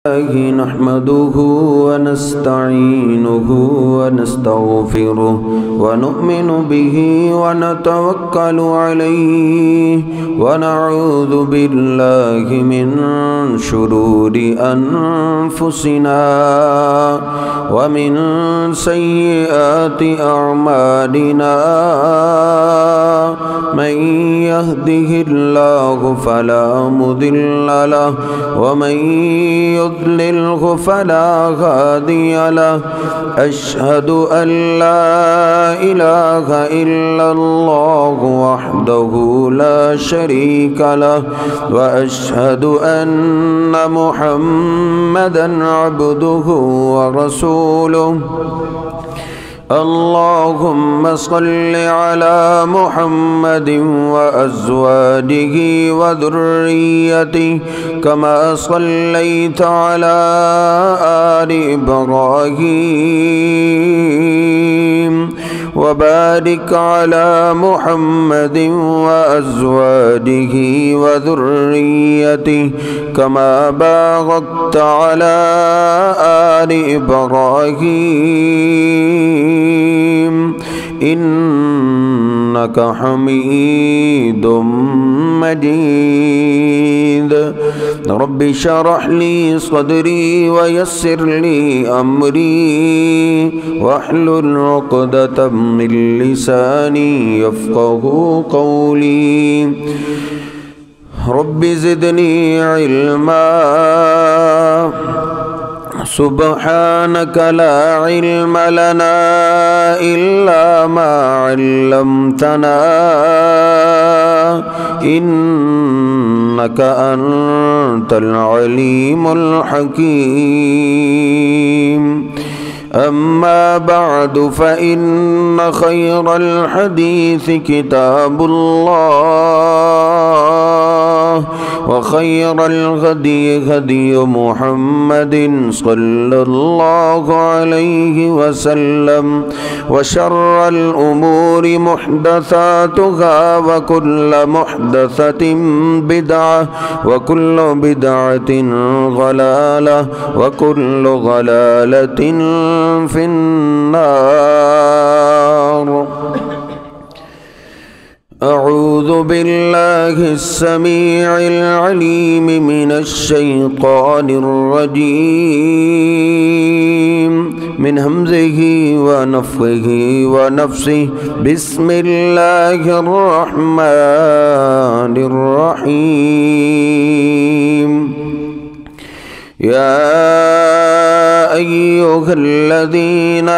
نحمده ونستعينه ونستغفره ونؤمن به ونتوكل عليه ونعوذ بالله من شرور أنفسنا ومن سيئات أعمالنا من يهده الله فلا مضل له ومن يضلله فلا هادي له أشهد أن لا إله إلا الله وحده لا شريك له وأشهد أن محمدا عبده ورسوله اللهم صل على محمد وأزواجه وذريته كما صليت على آل إبراهيم وبارك على محمد وأزواجه وذريته كما باركت على آل إبراهيم إنك حميد مجيد رب اشرح لي صدري ويسر لي أمري واحلل عقدة من لساني يفقه قولي رب زدني علما سبحانك لا علم لنا إلا ما علمتنا إنك أنت العليم الحكيم أما بعد فإن خير الحديث كتاب الله وخير الهدي هدي محمد صلى الله عليه وسلم وشر الأمور محدثاتها وكل محدثة بدعة وكل بدعة ضلالة وكل ضلالة في النار أعوذ بالله السميع العليم من الشيطان الرجيم من همزه ونفخه ونفسه بسم الله الرحمن الرحيم يا أيها الذين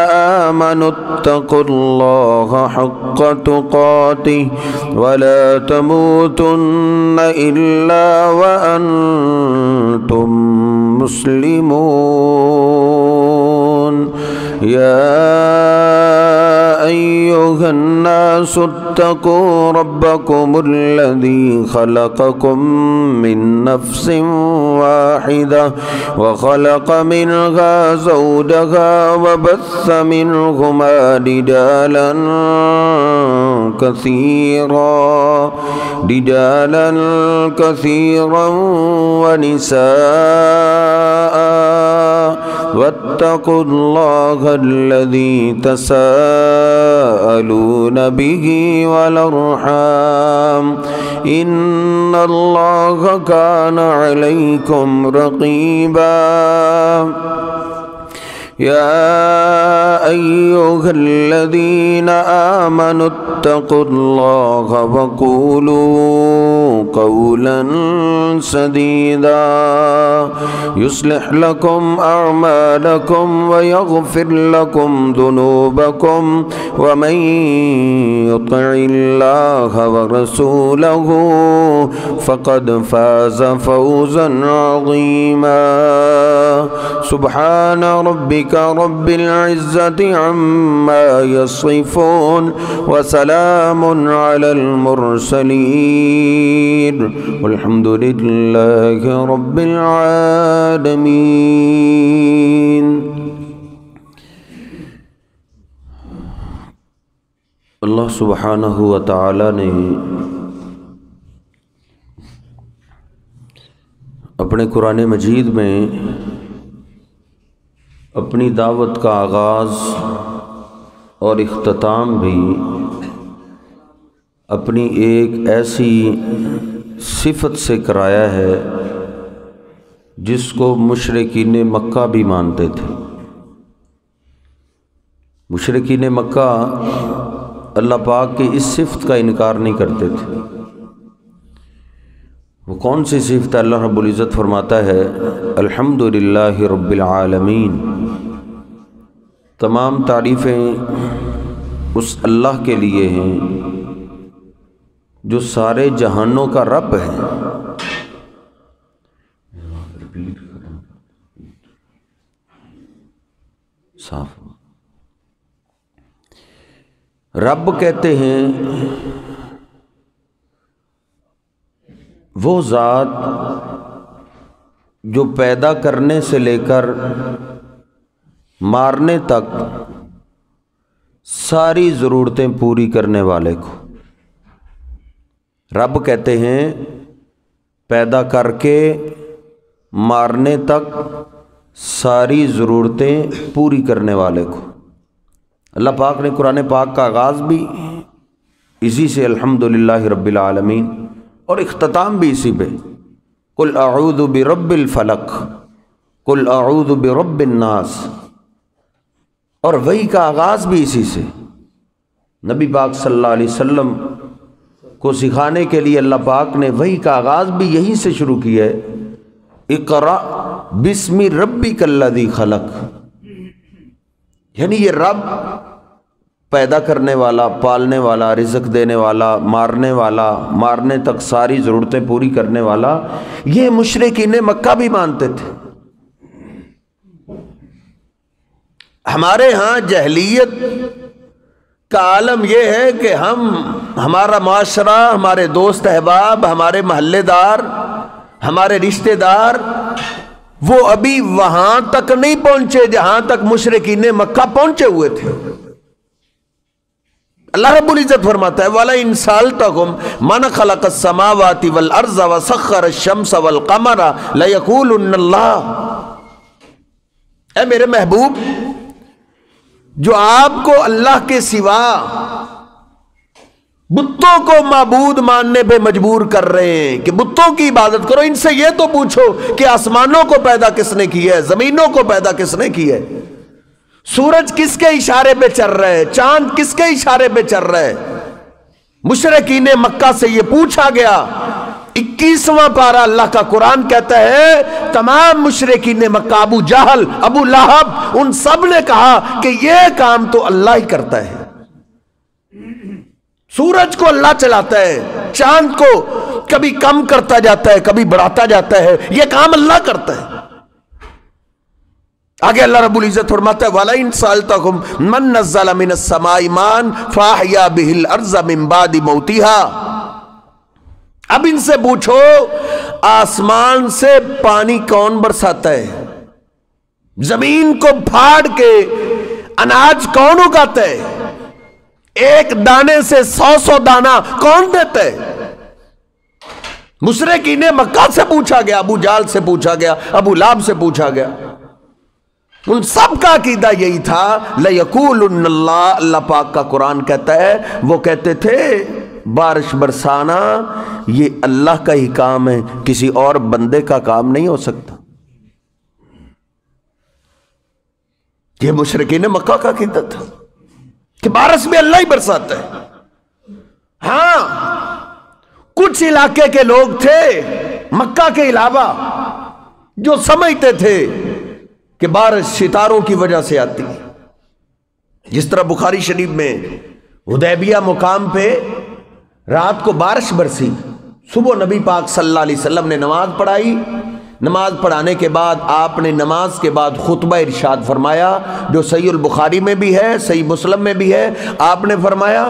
آمنوا اتقوا الله حق تقاته ولا تموتن إلا وأنتم مسلمون يا أيها الناس اتقوا ربكم الذي خلقكم من نفس واحدة وخلق منها زوجها وبث منهما رجالا كثيرا ونساء واتقوا الله الذي تساءلون به والأرحام إن الله كان عليكم رقيبا يا أيها الذين آمنوا اتقوا الله وقولوا قولا سديدا يصلح لكم أعمالكم ويغفر لكم ذنوبكم ومن يطع الله ورسوله فقد فاز فوزا عظيما سبحان ربك رب العزة عما يصفون وسلام على المرسلين والحمد لله رب العالمين اللہ سبحانہ و تعالی نے اپنے قرآن مجید میں اپنی دعوت کا آغاز اور اختتام بھی اپنی ایک ایسی صفت سے کرایا ہے جس کو مشرکین مکہ بھی مانتے تھے۔ مشرکین مکہ اللہ پاک کی اس صفت کا انکار نہیں کرتے تھے۔ وہ کون سی صفت ہے؟ اللہ رب العزت فرماتا ہے الحمدللہ رب العالمین، تمام تعریفیں اس اللہ کے لیے ہیں جو سارے جہانوں کا رب ہے۔ صاف رب کہتے ہیں وہ ذات جو پیدا کرنے سے لے کر مارنے تک ساری ضرورتیں پوری کرنے والے کو رب کہتے ہیں، پیدا کر کے مارنے تک ساری ضرورتیں پوری کرنے والے کو۔ اللہ پاک نے قرآن پاک کا آغاز بھی اسی سے الحمدللہ رب العالمین اور اختتام بھی اسی پہ، قل اعوذ برب الفلق قل اعوذ برب الناس، اور وحی کا آغاز بھی اسی سے۔ نبی پاک صلی اللہ علیہ وسلم کو سکھانے کے لیے اللہ پاک نے وحی کا آغاز بھی یہی سے شروع کیا ہے، اقرأ بسم ربک الذی خلق، یعنی یہ رب پیدا کرنے والا، پالنے والا، رزق دینے والا، مارنے والا، مارنے تک ساری ضرورتیں پوری کرنے والا، یہ مشرکین مکہ بھی مانتے تھے۔ ہمارے ہاں جہلیت کا عالم یہ ہے کہ ہمارا معاشرہ، ہمارے دوست احباب، ہمارے محلے دار، ہمارے رشتہ دار، وہ ابھی وہاں تک نہیں پہنچے جہاں تک مشرکین مکہ پہنچے ہوئے تھے۔ اللہ رب العزت فرماتا ہے وَلَئِن سَأَلْتَهُمْ مَنْ خَلَقَ السَّمَاوَاتِ وَالْأَرْضَ وَسَخَّرَ الشَّمْسَ وَالْقَمَرَ لَيَقُولُنَّ اللَّهُ، اے میرے محبوب، جو آپ کو اللہ کے سوا بتوں کو معبود ماننے پہ مجبور کر رہے ہیں کہ بتوں کی عبادت کرو، ان سے یہ تو پوچھو کہ آسمانوں کو پیدا کس نے کیا ہے، زمینوں کو پیدا کس نے کیا ہے، سورج کس کے اشارے پہ چل رہا ہے، چاند کس کے اشارے پہ چل رہا ہے۔ مشرکین مکہ سے یہ پوچھا گیا۔ 21واں پارہ اللہ کا قرآن کہتا ہے تمام مشرکین مکہ، ابو جہل، ابو لہب، ان سب نے کہا کہ یہ کام تو اللہ ہی کرتا ہے۔ سورج کو اللہ چلاتا ہے، چاند کو کبھی کم کرتا جاتا ہے، کبھی بڑھاتا جاتا ہے، یہ کام اللہ کرتا ہے۔ آگے اللہ رب العزت فرماتا ہے وَلَئِن سَأَلْتَهُمْ مَن نَزَّلَ مِنَ السَّمَاءِ مَاءً فَأَحْيَا بِهِ الْأَرْضَ مِن بَعْدِ مَوْتِهَا، اب ان سے پوچھو آسمان سے پانی کون برساتا ہے، زمین کو پھاڑ کے اناج کون اگاتا ہے، ایک دانے سے 100 دانہ کون دیتا ہے۔ مشرکین مکہ سے پوچھا گیا، ابو جہل سے پوچھا گیا، ابو لہب سے پوچھا گیا، ان سب کا عقیدہ یہی تھا لَيَقُولُنَّ اللَّهُ، اللہ پاک کا قرآن کہتا ہے وہ کہتے تھے بارش برسانا یہ اللہ کا ہی کام ہے، کسی اور بندے کا کام نہیں ہو سکتا۔ یہ مشرکین مکہ کا عقیدہ تھا کہ بارش بھی اللہ ہی برساتا ہے۔ ہاں کچھ علاقے کے لوگ تھے مکہ کے علاوہ جو سمجھتے تھے کہ بارش ستاروں کی وجہ سے آتی ہے، جس طرح بخاری شریف میں حدیبیہ مقام پہ رات کو بارش برسی، صبح نبی پاک صلی اللہ علیہ وسلم نے نماز پڑھائی، نماز پڑھانے کے بعد آپ نے نماز کے بعد خطبہ ارشاد فرمایا جو صحیح البخاری میں بھی ہے، صحیح مسلم میں بھی ہے۔ آپ نے فرمایا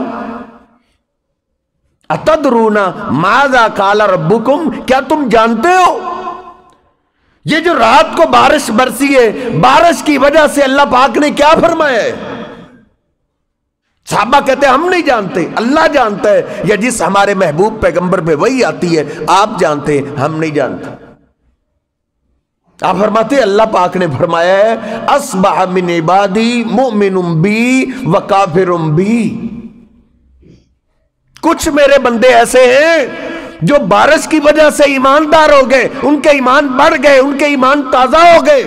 اتدرون ماذا قال ربکم، کیا تم جانتے ہو یہ جو رات کو بارش برسی ہے، بارش کی وجہ سے اللہ پاک نے کیا فرمایا ہے؟ صحابہ کہتے ہیں ہم نہیں جانتے، اللہ جانتا ہے، یا جس ہمارے محبوب پیغمبر پہ وہی آتی ہے آپ جانتے ہیں، ہم نہیں جانتے۔ آپ فرماتے ہیں اللہ پاک نے فرمایا ہے اصبح من عبادی مؤمن بی و کافر بی، کچھ میرے بندے ایسے ہیں جو بارش کی وجہ سے ایماندار ہو گئے، ان کے ایمان بڑھ گئے، ان کے ایمان تازہ ہو گئے،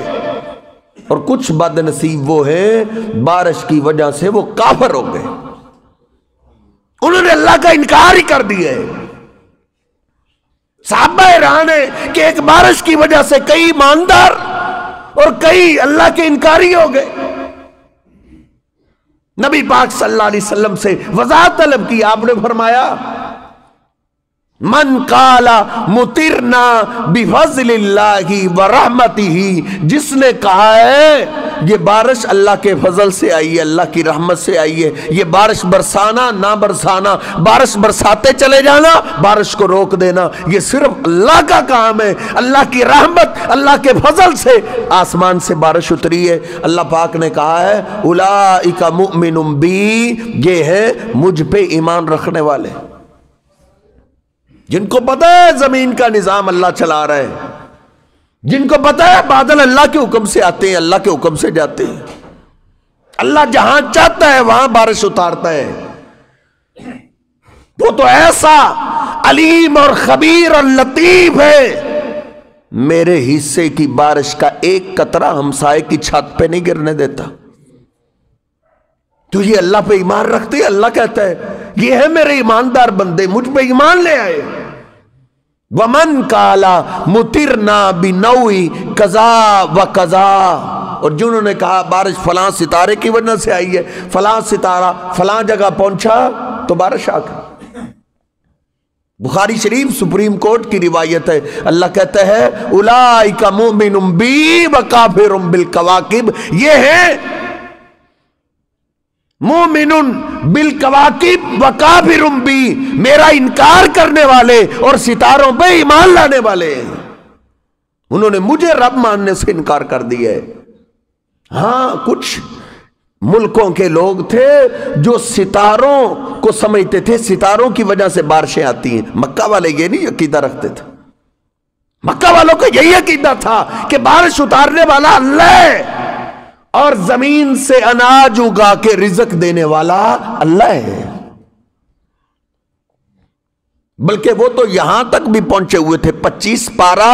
اور کچھ بد نصیب وہ ہیں بارش کی وجہ سے وہ کافر ہو گئے، انہوں نے اللہ کا انکار ہی کر دیا ہے۔ صحابہ حیران ہے کہ ایک بارش کی وجہ سے کئی ایماندار اور کئی اللہ کے انکاری ہو گئے۔ نبی پاک صلی اللہ علیہ وسلم سے وضاحت طلب کی، آپ نے فرمایا من قال مطرنا بفضل اللہ ورحمتہ، جس نے کہا ہے یہ بارش اللہ کے فضل سے آئی ہے، اللہ کی رحمت سے آئی ہے، یہ بارش برسانا نہ برسانا، بارش برساتے چلے جانا، بارش کو روک دینا، یہ صرف اللہ کا کام ہے، اللہ کی رحمت، اللہ کے فضل سے آسمان سے بارش اتری ہے۔ اللہ پاک نے کہا ہے اولئک مؤمن بی، یہ ہے مجھ پہ ایمان رکھنے والے، جن کو پتہ ہے زمین کا نظام اللہ چلا رہا ہے، جن کو پتہ ہے بادل اللہ کے حکم سے آتے ہیں، اللہ کے حکم سے جاتے ہیں، اللہ جہاں چاہتا ہے وہاں بارش اتارتا ہے، وہ تو ایسا علیم اور خبیر اور لطیف ہے، میرے حصے کی بارش کا ایک قطرہ ہمسائے کی چھت پہ نہیں گرنے دیتا۔ تو یہ اللہ پہ ایمان رکھتے ہیں، اللہ کہتا ہے یہ ہے میرے ایماندار بندے، مجھ پہ ایمان لے آئے۔ وَمَنْ قَالَ مُطِرْنَا بِنَوْءِ قَضَا وَقَضَا، اور جنہوں نے کہا بارش فلاں ستارے کی وجہ سے آئی ہے، فلاں ستارہ فلاں جگہ پہنچا تو بارش آ گئی۔ بخاری شریف سپریم کورٹ کی روایت ہے، اللہ کہتا ہے اولئک مؤمن بی وکافر بالکواکب، یہ ہے مومن بالکواکب وکافر بی، میرا انکار کرنے والے اور ستاروں پہ ایمان لانے والے، انہوں نے مجھے رب ماننے سے انکار کر دیا ہے۔ ہاں کچھ ملکوں کے لوگ تھے جو ستاروں کو سمجھتے تھے ستاروں کی وجہ سے بارشیں آتی ہیں، مکہ والے یہ نہیں عقیدہ رکھتے تھے، مکہ والوں کا یہی عقیدہ تھا کہ بارش اتارنے والا اللہ ہے اور زمین سے اناج اگا کے رزق دینے والا اللہ ہے، بلکہ وہ تو یہاں تک بھی پہنچے ہوئے تھے۔ 25 پارہ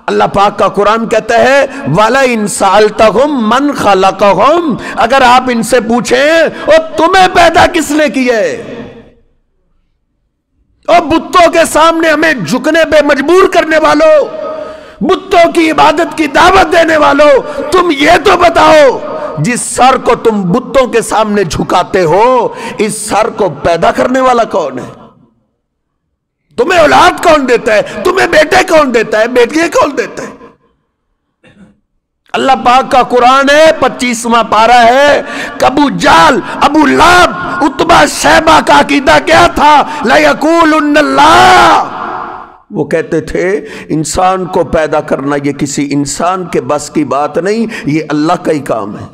اللہ پاک کا قرآن کہتا ہے وَلَئِن سَأَلْتَهُمْ مَنْ خَلَقَهُمْ، اگر آپ ان سے پوچھیں اور تمہیں پیدا کس نے کیا ہے، اور بتوں کے سامنے ہمیں جھکنے پہ مجبور کرنے والوں، بتوں کی عبادت کی دعوت دینے والوں، تم یہ تو بتاؤ جس سر کو تم بتوں کے سامنے جھکاتے ہو اس سر کو پیدا کرنے والا کون ہے؟ تمہیں اولاد کون دیتا ہے؟ تمہیں بیٹے کون دیتا ہے؟ بیٹیاں کون دیتا ہے؟ اللہ پاک کا قرآن ہے 25واں پارہ ہے، ابو جال، ابو لہب، عتبہ، شیبہ کا عقیدہ کیا تھا؟ لَيَقُولُنَّ اللَّهُ، وہ کہتے تھے انسان کو پیدا کرنا یہ کسی انسان کے بس کی بات نہیں، یہ اللہ کا ہی کام ہے۔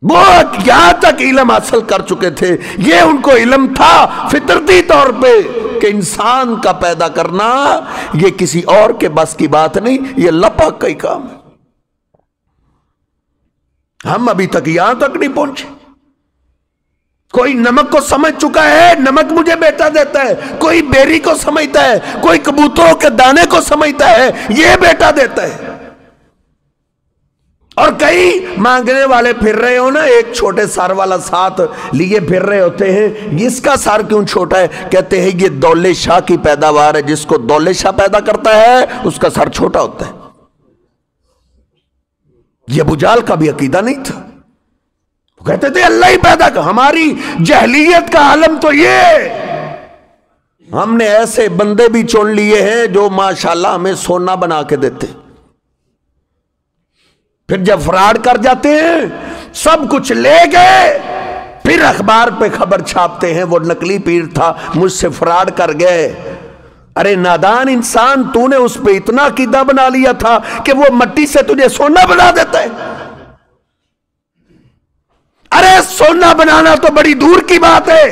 وہ یہاں تک علم حاصل کر چکے تھے، یہ ان کو علم تھا فطرتی طور پہ کہ انسان کا پیدا کرنا یہ کسی اور کے بس کی بات نہیں، یہ اللہ پاک کا ہی کام ہے۔ ہم ابھی تک یہاں تک نہیں پہنچے۔ کوئی نمک کو سمجھ چکا ہے، نمک مجھے بیٹا دیتا ہے، کوئی بیری کو سمجھتا ہے، کوئی کبوتروں کے دانے کو سمجھتا ہے یہ بیٹا دیتا ہے، اور کئی مانگنے والے پھر رہے ہو نا، ایک چھوٹے سر والا ساتھ لیے پھر رہے ہوتے ہیں، اس کا سر کیوں چھوٹا ہے؟ کہتے ہیں یہ دولے شاہ کی پیداوار ہے، جس کو دولے شاہ پیدا کرتا ہے اس کا سر چھوٹا ہوتا ہے۔ یہ ابو جہل کا بھی عقیدہ نہیں تھا، وہ کہتے تھے اللہ ہی پیدا کر۔ ہماری جہلیت کا عالم تو یہ، ہم نے ایسے بندے بھی چن لیے ہیں جو ماشاءاللہ ہمیں سونا بنا کے دیتے، پھر جب فراڈ کر جاتے ہیں سب کچھ لے گئے، پھر اخبار پہ خبر چھاپتے ہیں وہ نقلی پیر تھا مجھ سے فراڈ کر گئے۔ ارے نادان انسان، تو نے اس پہ اتنا عقیدہ بنا لیا تھا کہ وہ مٹی سے تجھے سونا بنا دیتا ہے۔ ارے سونا بنانا تو بڑی دور کی بات ہے،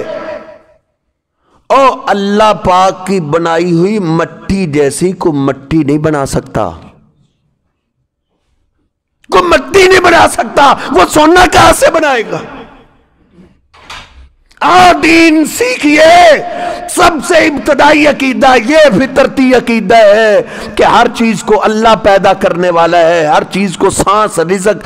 اور اللہ پاک کی بنائی ہوئی مٹی جیسی کو مٹی نہیں بنا سکتا، کو مٹی نہیں بنا سکتا، وہ سونا کہاں سے بنائے گا؟ دین سیکھیے۔ سب سے ابتدائی عقیدہ یہ فطرتی عقیدہ ہے کہ ہر چیز کو اللہ پیدا کرنے والا ہے، ہر چیز کو سانس رزق،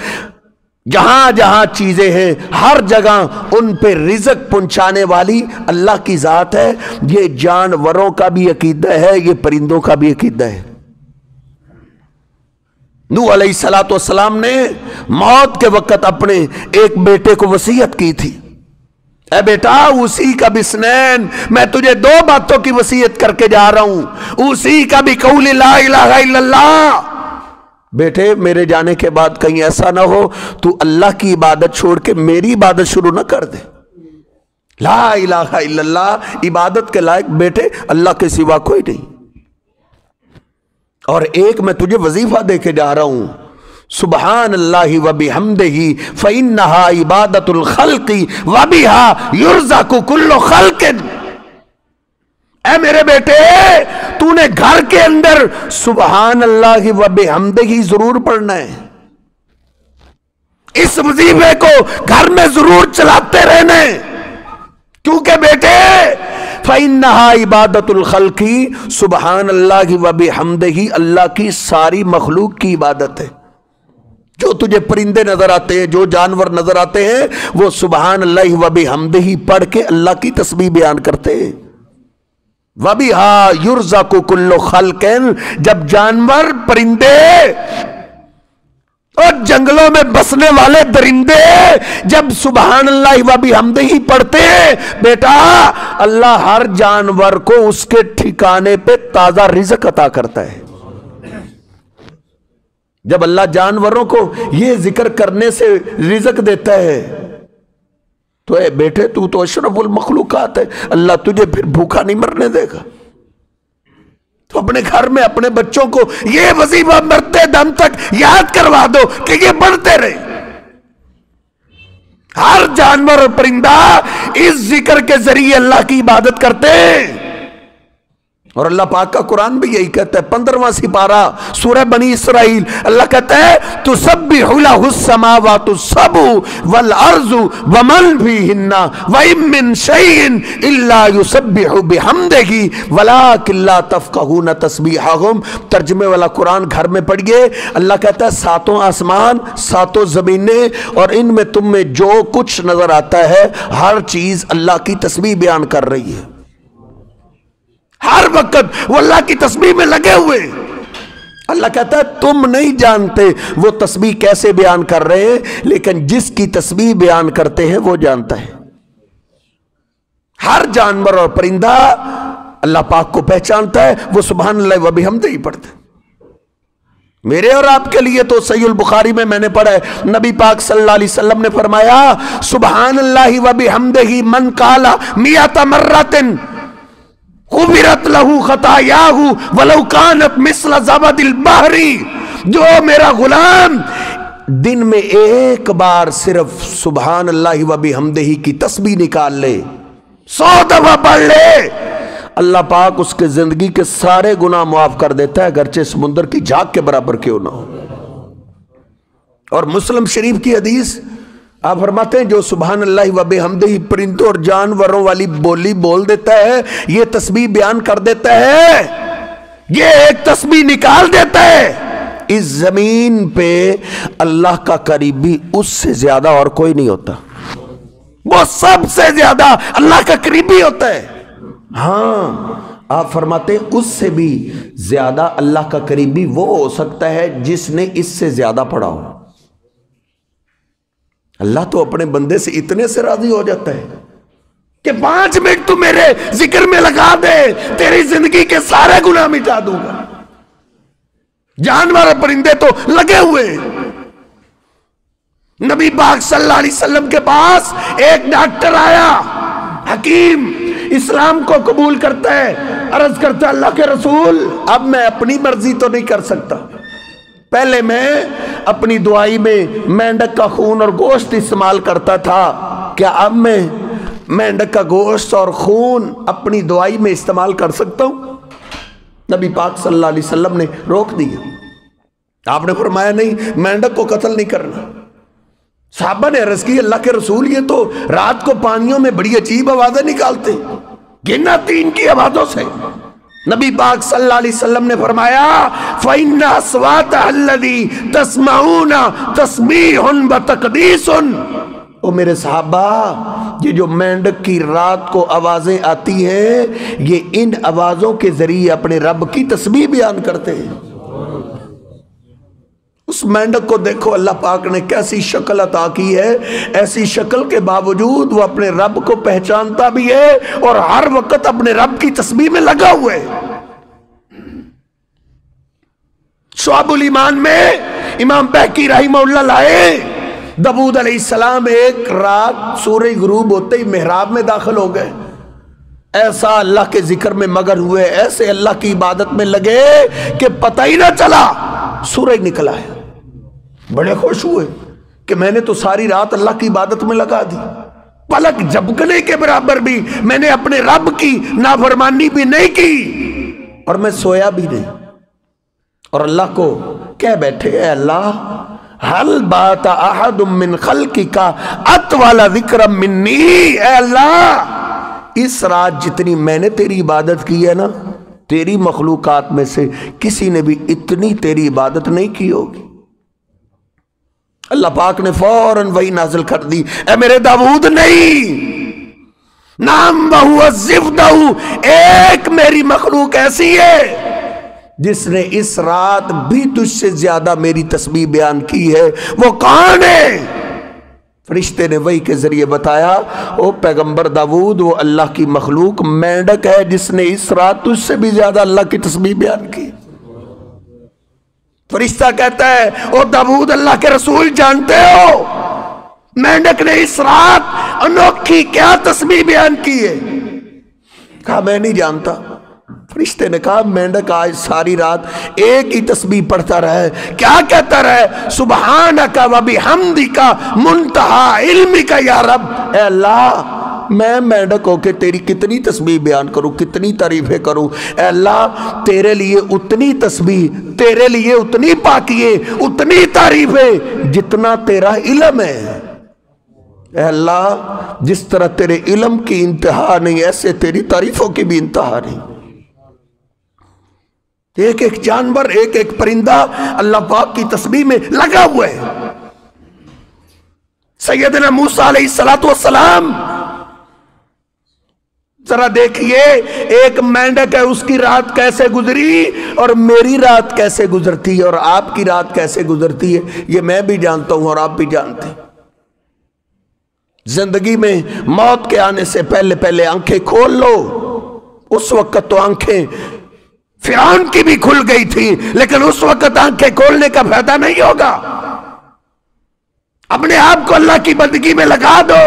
جہاں جہاں چیزیں ہیں ہر جگہ ان پہ رزق پہنچانے والی اللہ کی ذات ہے۔ یہ جانوروں کا بھی عقیدہ ہے، یہ پرندوں کا بھی عقیدہ ہے۔ نوح علیہ السلام نے موت کے وقت اپنے ایک بیٹے کو وصیت کی تھی، اے بیٹا اسی کا بسنین، میں تجھے دو باتوں کی وصیت کر کے جا رہا ہوں، اسی کا بھی قول لا الہ الا اللہ۔ بیٹے میرے جانے کے بعد کہیں ایسا نہ ہو تو اللہ کی عبادت چھوڑ کے میری عبادت شروع نہ کر دے۔ لا الہ الا اللہ، عبادت کے لائق بیٹے اللہ کے سوا کوئی نہیں۔ اور ایک میں تجھے وظیفہ دے کے جا رہا ہوں، سبحان اللہ وبحمدہ فإنہا عبادت الخلق وبہا یرزق کل خلق۔ اے میرے بیٹے تو نے گھر کے اندر سبحان اللہ وبحمدہ ضرور پڑھنا ہے، اس وظیفے کو گھر میں ضرور چلاتے رہنا ہے، کیونکہ بیٹے فَإِنَّهَا عِبَادَةُ الْخَلْقِ، سبحان اللہ وبحمدہ اللہ کی ساری مخلوق کی عبادت ہے۔ جو تجھے پرندے نظر آتے ہیں، جو جانور نظر آتے ہیں، وہ سبحان اللہ وبحمدہ پڑھ کے اللہ کی تسبیح بیان کرتے ہیں۔ وَبِهَا يُرْزَقُ كُلُّ خَلْقٍ، جب جانور، پرندے اور جنگلوں میں بسنے والے درندے جب سبحان اللہ وبحمدہ پڑھتے ہیں، بیٹا اللہ ہر جانور کو اس کے ٹھکانے پہ تازہ رزق عطا کرتا ہے۔ جب اللہ جانوروں کو یہ ذکر کرنے سے رزق دیتا ہے تو اے بیٹے تو اشرف المخلوقات ہے، اللہ تجھے پھر بھوکا نہیں مرنے دے گا۔ تو اپنے گھر میں اپنے بچوں کو یہ وظیفہ مرتے دم تک یاد کروا دو کہ یہ پڑھتے رہے۔ ہر جانور اور پرندہ اس ذکر کے ذریعے اللہ کی عبادت کرتے ہیں۔ اور اللہ پاک کا قرآن بھی یہی کہتا ہے، 15واں سپارہ سورہ بنی اسرائیل، اللہ کہتا ہے تسبح لہ السماوات السبع والارض ومن فیہن وإن من شیء الا یسبح بحمدہ ولکن لا تفقہون تسبیحہم۔ ترجمے والا قرآن گھر میں پڑھیے۔ اللہ کہتا ہے ساتوں آسمان، ساتوں زمینیں اور ان میں تم میں جو کچھ نظر آتا ہے ہر چیز اللہ کی تسبیح بیان کر رہی ہے۔ ہر وقت وہ اللہ کی تسبیح میں لگے ہوئے۔ اللہ کہتا ہے تم نہیں جانتے وہ تسبیح کیسے بیان کر رہے ہیں، لیکن جس کی تسبیح بیان کرتے ہیں وہ جانتا ہے۔ ہر جانور اور پرندہ اللہ پاک کو پہچانتا ہے، وہ سبحان اللہ وبحمدہ ہی پڑھتے ہیں۔ میرے اور آپ کے لیے تو صحیح البخاری میں نے پڑھا ہے، نبی پاک صلی اللہ علیہ وسلم نے فرمایا سبحان اللہ وبحمدہ من قال 100 مرۃ غفرت لہ خطایاہ ولو کانت مثل زبد البحر۔ جو میرا غلام دن میں ایک بار صرف سبحان اللہ وبحمدہ کی تسبیح نکال لے، 100 دفعہ پڑھ لے، اللہ پاک اس کے زندگی کے سارے گناہ معاف کر دیتا ہے، اگرچہ سمندر کی جھاگ کے برابر کیوں نہ ہو۔ اور مسلم شریف کی حدیث آپ فرماتے ہیں جو سبحان اللہ وبحمدہ پرندوں اور جانوروں والی بولی بول دیتا ہے، یہ تسبیح بیان کر دیتا ہے، یہ ایک تسبیح نکال دیتا ہے، اس زمین پہ اللہ کا قریبی اس سے زیادہ اور کوئی نہیں ہوتا، وہ سب سے زیادہ اللہ کا قریبی ہوتا ہے۔ ہاں آپ فرماتے ہیں اس سے بھی زیادہ اللہ کا قریبی وہ ہو سکتا ہے جس نے اس سے زیادہ پڑھا ہو۔ اللہ تو اپنے بندے سے اتنے سے راضی ہو جاتا ہے کہ 5 منٹ تو میرے ذکر میں لگا دے، تیری زندگی کے سارے گناہ مٹا دوں گا۔ جانور اور پرندے تو لگے ہوئے۔ نبی پاک صلی اللہ علیہ وسلم کے پاس ایک ڈاکٹر آیا، حکیم، اسلام کو قبول کرتا ہے، عرض کرتا ہے اللہ کے رسول اب میں اپنی مرضی تو نہیں کر سکتا، پہلے میں اپنی دعائی میں مینڈک کا خون اور گوشت استعمال کرتا تھا، کیا اب میں मेंढक का गोश्त और खून अपनी दवाई में इस्तेमाल कर सकता हूं? नबी पाक सल्लल्लाहु अलैहि वसल्लम ने रोक दिया। आपने फरमाया नहीं, मेंढक को कत्ल नहीं करना। साहबा ने अर्ज की, अल्लाह के रसूल ये तो रात को पानियों में बड़ी अजीब आवाजें निकालते, गिनती इनकी आवाजों से। नबी पाक सल्लल्लाहु अलैहि वसल्लम ने फरमाया, फ़इन्ना अस्वात अल्लज़ी तस्माऊना तस्बीहुन व तक़दीसुन। ओ मेरे साहबा, ये जो मेंढक की रात को आवाजें आती हैं, ये इन आवाजों के जरिए अपने रब की तस्बीह बयान करते हैं। उस मेंढक को देखो, अल्लाह पाक ने कैसी शक्ल अता की है। ऐसी शक्ल के बावजूद वो अपने रब को पहचानता भी है और हर वक्त अपने रब की तस्बीह में लगा हुआ है। शुअबुल ईमान में इमाम बहकी रहमहुल्लाह लाए, दाऊद अलैहिस्सलाम एक रात सूरज गुरूब होते ही मेहराब में दाखिल हो गए। ऐसा अल्लाह के जिक्र में मगन हुए, ऐसे अल्लाह की इबादत में लगे कि पता ही ना चला सूरज निकला है। बड़े खुश हुए कि मैंने तो सारी रात अल्लाह की इबादत में लगा दी, पलक झपकने के बराबर भी मैंने अपने रब की नाफरमानी भी नहीं की और मैं सोया भी नहीं। और अल्लाह को कह बैठे, ऐ अल्लाह, हल बात अहदुम मिन खल्किका अतवाला ज़िक्र मिन्नी। ऐ अल्लाह, इस रात जितनी मैंने तेरी इबादत की है ना, तेरी मखलूकात में से किसी ने भी इतनी तेरी इबादत नहीं की होगी। अल्लाह पाक ने फौरन वही नाजिल कर दी, ऐ मेरे दाऊद, नहीं, नाम बहु ज़िफ़दहु, एक मेरी मखलूक ऐसी है जिसने इस रात भी तुझसे ज्यादा मेरी तस्बीह बयान की है। वो कौन है? फरिश्ते ने वही के जरिए बताया, ओ पैगंबर दाऊद, वो अल्लाह की मखलूक मेंढक है जिसने इस रात तुझसे भी ज्यादा अल्लाह की तस्बीह बयान की। फरिश्ता कहता है, ओ दाऊद, अल्लाह के रसूल जानते हो मेंढक ने इस रात अनोखी क्या तस्बीह बयान की है? कहा, मैं नहीं जानता। फरिश्ते ने कहा, मेंढक आज सारी रात एक ही तस्बीह पढ़ता रहे। क्या कहता रहे? सुबहानका व बिहम्दिका मुंतहा इल्मिका या रब। ऐ अल्लाह, मैं मेंढक होके तेरी कितनी तस्बीह बयान करूं, कितनी तारीफें करूं। ऐ अल्लाह, तेरे लिए उतनी तस्बीह, तेरे लिए उतनी पाकिये, उतनी तारीफें जितना तेरा इल्म है। ऐ अल्लाह, जिस तरह तेरे इल्म की इंतहा नहीं, ऐसे तेरी तारीफों की भी इंतहा नहीं। एक एक जानवर, एक एक परिंदा अल्लाह पाक की तस्बीह में लगा हुआ है। सैयदना मूसा अलैहिस्सलातु वस्सलाम, जरा देखिए, एक मेंढक है, उसकी रात कैसे गुजरी और मेरी रात कैसे गुजरती है और आपकी रात कैसे गुजरती है, ये मैं भी जानता हूं और आप भी जानते हैं। जिंदगी में मौत के आने से पहले पहले आंखें खोल लो। उस वक्त तो आंखें फिरौन की भी खुल गई थी, लेकिन उस वक्त आंखें खोलने का फायदा नहीं होगा। अपने आप को अल्लाह की बंदगी में लगा दो।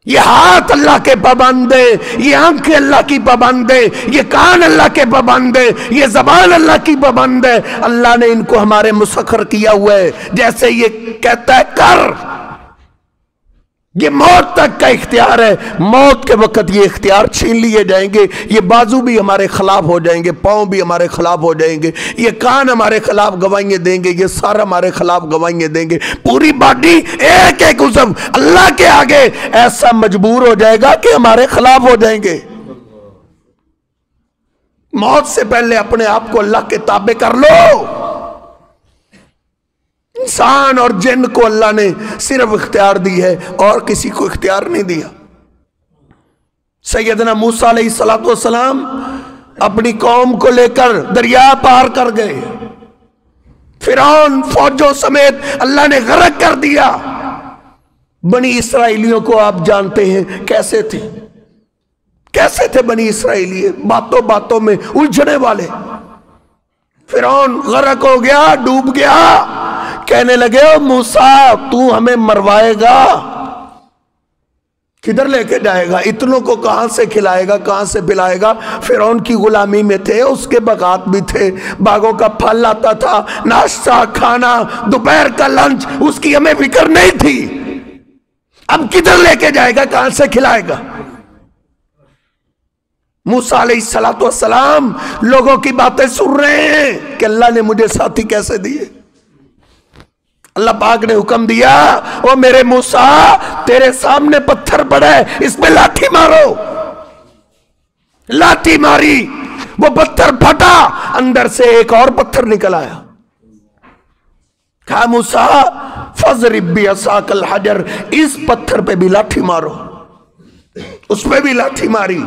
ये हाथ अल्लाह के पाबंद है, ये आंखें अल्लाह की पाबंद है, ये कान अल्लाह के पाबंद है, ये जबान अल्लाह की पाबंद है। अल्लाह ने इनको हमारे मुसख्खर किया हुआ है। जैसे ये कहता है कर, ये मौत तक का इख्तियार है। मौत के वक्त ये इख्तियार छीन लिए जाएंगे। ये बाजू भी हमारे खिलाफ हो जाएंगे, पांव भी हमारे खिलाफ हो जाएंगे, ये कान हमारे खिलाफ गवाहियां देंगे, ये सर हमारे खिलाफ गवाहियां देंगे। पूरी बॉडी, एक एक उज़्व अल्लाह के आगे ऐसा मजबूर हो जाएगा कि हमारे खिलाफ हो जाएंगे। मौत से पहले अपने आप को अल्लाह के ताबे कर लो। इंसान और जिन को अल्लाह ने सिर्फ इख्तियार दी है और किसी को इख्तियार नहीं दिया। सैयदना मूसा अलैहिस्सलातु वस्सलाम अपनी कौम को लेकर दरिया पार कर गए। फिरौन फौजों समेत अल्लाह ने गर्क कर दिया। बनी इसराइलियों को आप जानते हैं कैसे थे, कैसे थे बनी इसराइली, बातों बातों में उलझने वाले। फिरौन गर्क हो गया, डूब गया। कहने लगे, ओ मूसा, तू हमें मरवाएगा, किधर लेके जाएगा, इतनों को कहां से खिलाएगा, कहां से पिलाएगा। फिरौन की गुलामी में थे, उसके बगात भी थे, बागों का फल आता था, नाश्ता खाना, दोपहर का लंच, उसकी हमें फिक्र नहीं थी। अब किधर लेके जाएगा, कहां से खिलाएगा? मूसा अलैहिस्सलाम लोगों की बातें सुन रहे हैं कि अल्लाह ने मुझे साथी कैसे दिए। अल्लाह पाक ने हुक्म दिया, ओ मेरे मूसा, तेरे सामने पत्थर पड़ा है, इस पे लाठी मारो। लाठी मारी, वो पत्थर फटा, अंदर से एक और पत्थर निकल आया। कहा मूसा फज़रिब बिअसाकल हजर, इस पत्थर पे भी लाठी मारो। उस पे भी लाठी मारी,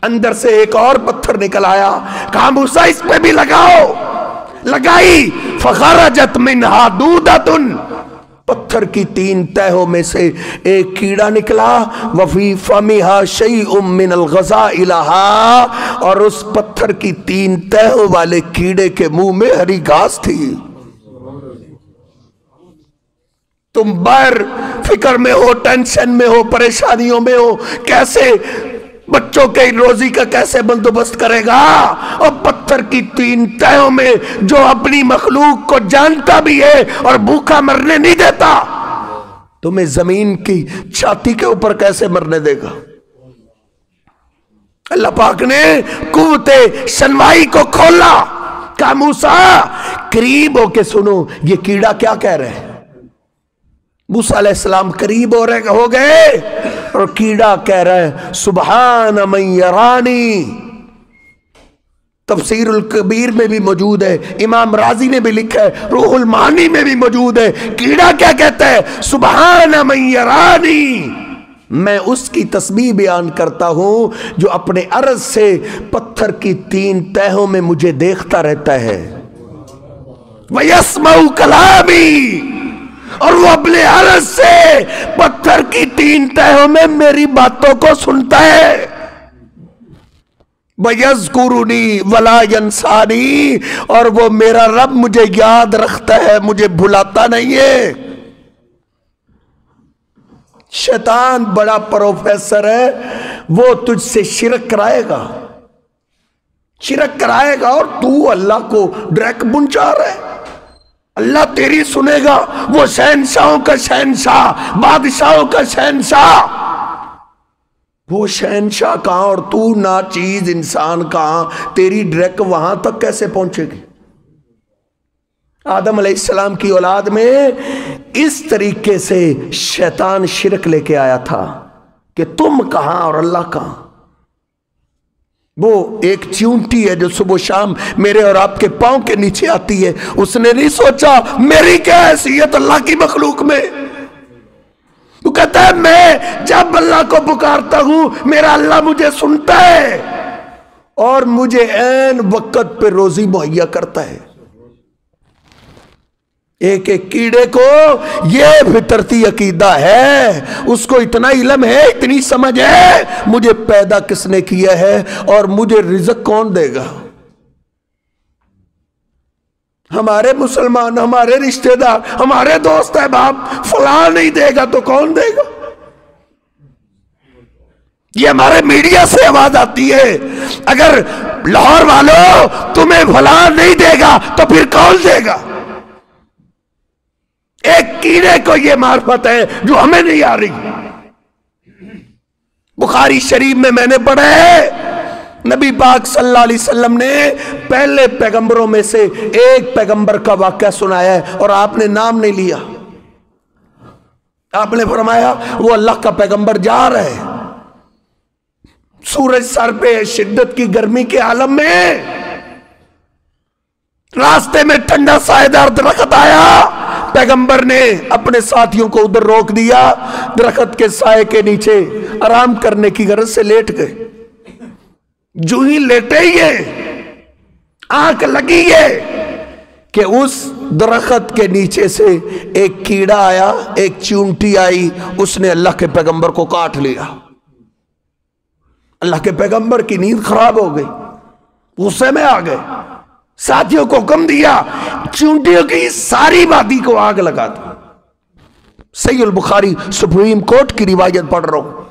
अंदर से एक और पत्थर निकल आया। कहा मूसा इस पे भी लगाओ। लगाई, फखरजत मिनहा दूदतुन, पत्थर की 3 तहों में से एक कीड़ा निकला। वफी फमिहा शैउम मिनल गज़ाइलहा, और उस पत्थर की 3 तहों वाले कीड़े के मुंह में हरी घास थी। तुम बाहर फिक्र में हो, टेंशन में हो, परेशानियों में हो, कैसे बच्चों के रोजी का कैसे बंदोबस्त करेगा? और पत्थर की 3 तहों में जो अपनी मखलूक को जानता भी है और भूखा मरने नहीं देता, तुम्हें जमीन की छाती के ऊपर कैसे मरने देगा? अल्लाह पाक ने कुव्वते शनवाई को खोला। कहा मूसा करीब होके सुनो, ये कीड़ा क्या कह रहे हैं। मूसा अलैहिस्सलाम करीब हो गए और कीड़ा कह रहा है सुबहान मन यरानी। तफसीरुल कबीर में भी मौजूद है, इमाम राजी ने भी लिखा है, रूहुल मानी में भी मौजूद है। कीड़ा क्या कहता है? सुबहान मन यरानी, मैं उसकी तस्बीह बयान करता हूं जो अपने अर्ज से पत्थर की 3 तहों में मुझे देखता रहता है। वयस्मउ कलामी, और वो अपने अर्ज से पत्थर की 3 तहों में मेरी बातों को सुनता है। वयज़कुरुनी वला यंसानी, और वो मेरा रब मुझे याद रखता है, मुझे भुलाता नहीं है। शैतान बड़ा प्रोफेसर है, वो तुझसे शिरक कराएगा, शिरक कराएगा, और तू अल्लाह को डायरेक्ट बुंचा रहा है। अल्लाह तेरी सुनेगा, वो शहनशाहों का शहनशाह, बादशाहों का शहनशाह, वो शहनशाह कहां और तू ना चीज इंसान कहां? तेरी डायरेक्ट वहां तक कैसे पहुंचेगी? आदम अलैहिस्सलाम की औलाद में इस तरीके से शैतान शिरक लेके आया था कि तुम कहां और अल्लाह कहां। वो एक चींटी है जो सुबह शाम मेरे और आपके पांव के नीचे आती है, उसने नहीं सोचा मेरी क्या हैसियत अल्लाह की मखलूक में। वो कहता है मैं जब अल्लाह को पुकारता हूं मेरा अल्लाह मुझे सुनता है और मुझे ऐन वक्त पे रोजी मुहैया करता है। एक एक कीड़े को ये फितरती अकीदा है, उसको इतना इल्म है, इतनी समझ है, मुझे पैदा किसने किया है और मुझे रिज़्क कौन देगा। हमारे मुसलमान, हमारे रिश्तेदार, हमारे दोस्त है, बाप फलां नहीं देगा तो कौन देगा। ये हमारे मीडिया से आवाज आती है, अगर लाहौर वालों तुम्हें फलां नहीं देगा तो फिर कौन देगा। एक कीड़े को ये मार्फत है जो हमें नहीं आ रही। बुखारी शरीफ में मैंने पढ़ा है, नबी पाक सल्लल्लाहु अलैहि वसल्लम ने पहले पैगंबरों में से एक पैगंबर का वाक़या सुनाया है और आपने नाम नहीं लिया। आपने फरमाया वो अल्लाह का पैगंबर जा रहा है, सूरज सर पे, शिद्दत की गर्मी के आलम में, रास्ते में ठंडा सायेदार दरख्त आया, पैगंबर ने अपने साथियों को उधर रोक दिया, दरख्त के साए के नीचे आराम करने की गरज से लेट गए। जो ही लेटे ये आंख लगी है कि उस दरख्त के नीचे से एक कीड़ा आया, एक चूंटी आई, उसने अल्लाह के पैगंबर को काट लिया। अल्लाह के पैगंबर की नींद खराब हो गई, गुस्से में आ गए, साथियों को हुक्म दिया चूंटियों की सारी वादी को आग लगा दो। सहीह बुखारी सुप्रीम कोर्ट की रिवायत पढ़ रहा हूं,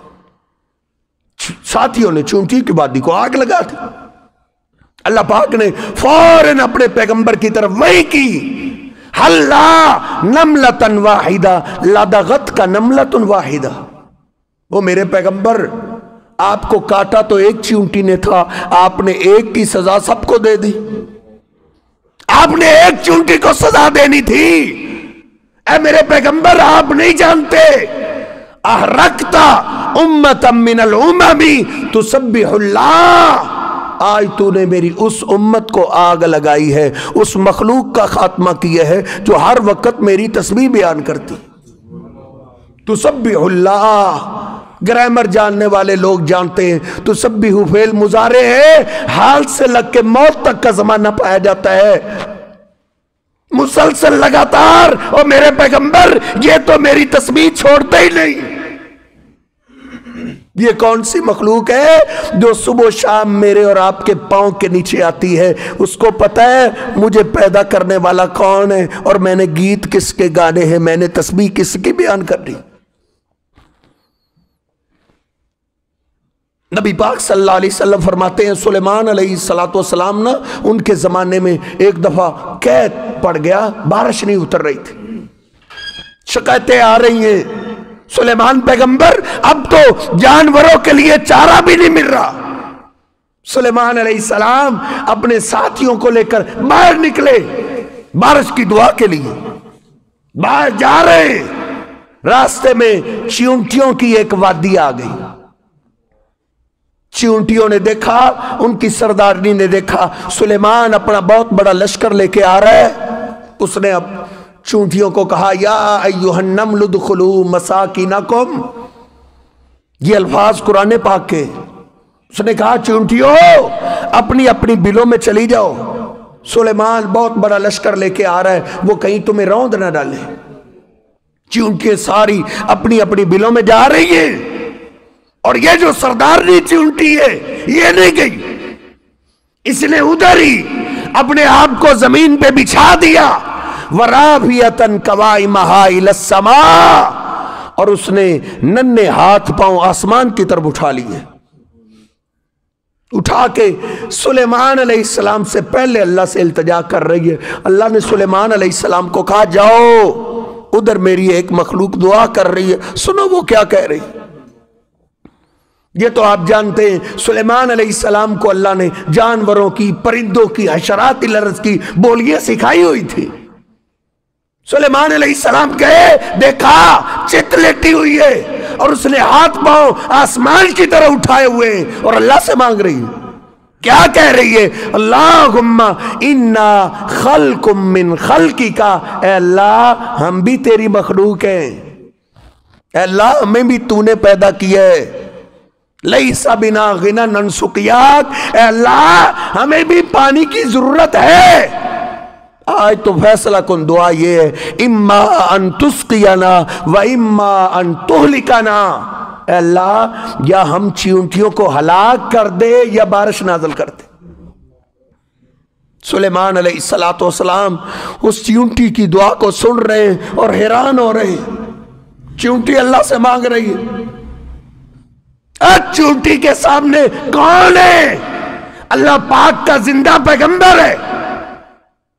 साथियों ने चूंटी की वादी को आग लगा दी। अल्लाह पाक ने फौरन अपने पैगंबर की तरफ वही की, हल्ला नमलतन वाहिदा लदगत का नमलतन वाहिदा। वो मेरे पैगंबर, आपको काटा तो एक चींटी ने था, आपने एक की सजा सबको दे दी। आपने एक चींटी को सजा देनी थी। ऐ मेरे पैगंबर, आप नहीं जानते, अहरकता उम्मतम मिनल उम्मी तुसब्बिहुल्लाह, आज तूने मेरी उस उम्मत को आग लगाई है, उस मखलूक का खात्मा किया है जो हर वक्त मेरी तस्बीह बयान करती। तुसब्बिहुल्लाह, ग्रामर जानने वाले लोग जानते हैं तुसब्बिहु फेल मुजारे है, हाल से लग के मौत तक का जमाना पाया जाता है, मुसलसल लगातार। और मेरे पैगंबर, ये तो मेरी तस्बीह छोड़ते ही नहीं। ये कौन सी मखलूक है जो सुबह शाम मेरे और आपके पांव के नीचे आती है? उसको पता है मुझे पैदा करने वाला कौन है, और मैंने गीत किसके गाने हैं, मैंने तस्बीह किसकी बयान करनी। नबी पाक सल्लल्लाहु अलैहि वसल्लम फरमाते हैं, सुलेमान अलैहिस्सलातु वस्सलाम ना, उनके जमाने में एक दफा कैद पड़ गया, बारिश नहीं उतर रही थी, शिकायतें आ रही हैं, सुलेमान पैगंबर अब तो जानवरों के लिए चारा भी नहीं मिल रहा। सुलेमान अलैहिस्सलाम अपने साथियों को लेकर बाहर निकले बारिश की दुआ के लिए। बाहर जा रहे, रास्ते में चींटियों की एक वादी आ गई। चींटियों ने देखा, उनकी सरदारनी ने देखा सुलेमान अपना बहुत बड़ा लश्कर लेके आ रहा है। उसने अब चींटियों को कहा, या अय्युहन नम्ल उदखुलू मसाकिनकुम, ये अल्फाज कुरान पाक के। उसने कहा, चींटियों अपनी अपनी बिलों में चली जाओ, सुलेमान बहुत बड़ा लश्कर लेके आ रहा है, वो कहीं तुम्हें रौंद ना डाले। चींटियां सारी अपनी अपनी बिलों में जा रही है, और ये जो सरदारनी चींटी है ये नहीं गई, इसने उधर ही अपने आप को जमीन पे बिछा दिया। वराफियतन कवाइमहा इलस्समा, और उसने नन्हे हाथ पांव आसमान की तरफ उठा लिए। उठा के सुलेमान अलैहिस्सलाम से पहले अल्लाह से इल्तिजा कर रही है। अल्लाह ने सुलेमान अलैहिस्सलाम को कहा, जाओ उधर मेरी एक मखलूक दुआ कर रही है, सुनो वो क्या कह रही। ये तो आप जानते हैं सुलेमान अलैहिस्सलाम को अल्लाह ने जानवरों की, परिंदों की, हशरातिल अर्ज़ की बोलियां सिखाई हुई थी। सुलेमान अलैहिस्सलाम गए, देखा चित लेटी हुई है, और उसने हाथ पांव आसमान की तरह उठाए हुए हैं और अल्लाह से मांग रही है। क्या कह रही है? अल्लाहुम्मा इन्ना खल्कुम मिन खल्किका, ऐ अल्लाह हम भी तेरी मखलूक हैं, ऐ अल्लाह हमें भी तूने पैदा किया है। लैसा बिना गिना ननसुकियात, ऐ अल्लाह हमें भी पानी की जरूरत है। आज तो फैसला कुन दुआ ये है, इम्मा अन तुस्कियाना व इम्मा अन तुहलिकाना, अल्लाह या हम चींटियों को हलाक कर दे या बारिश नाज़िल कर दे। सुलेमान अलैहिस्सलातु वस्सलाम उस चींटी की दुआ को सुन रहे हैं और हैरान हो रहे हैं। चींटी अल्लाह से मांग रही है, चींटी के सामने कौन है? अल्लाह पाक का जिंदा पैगंबर है।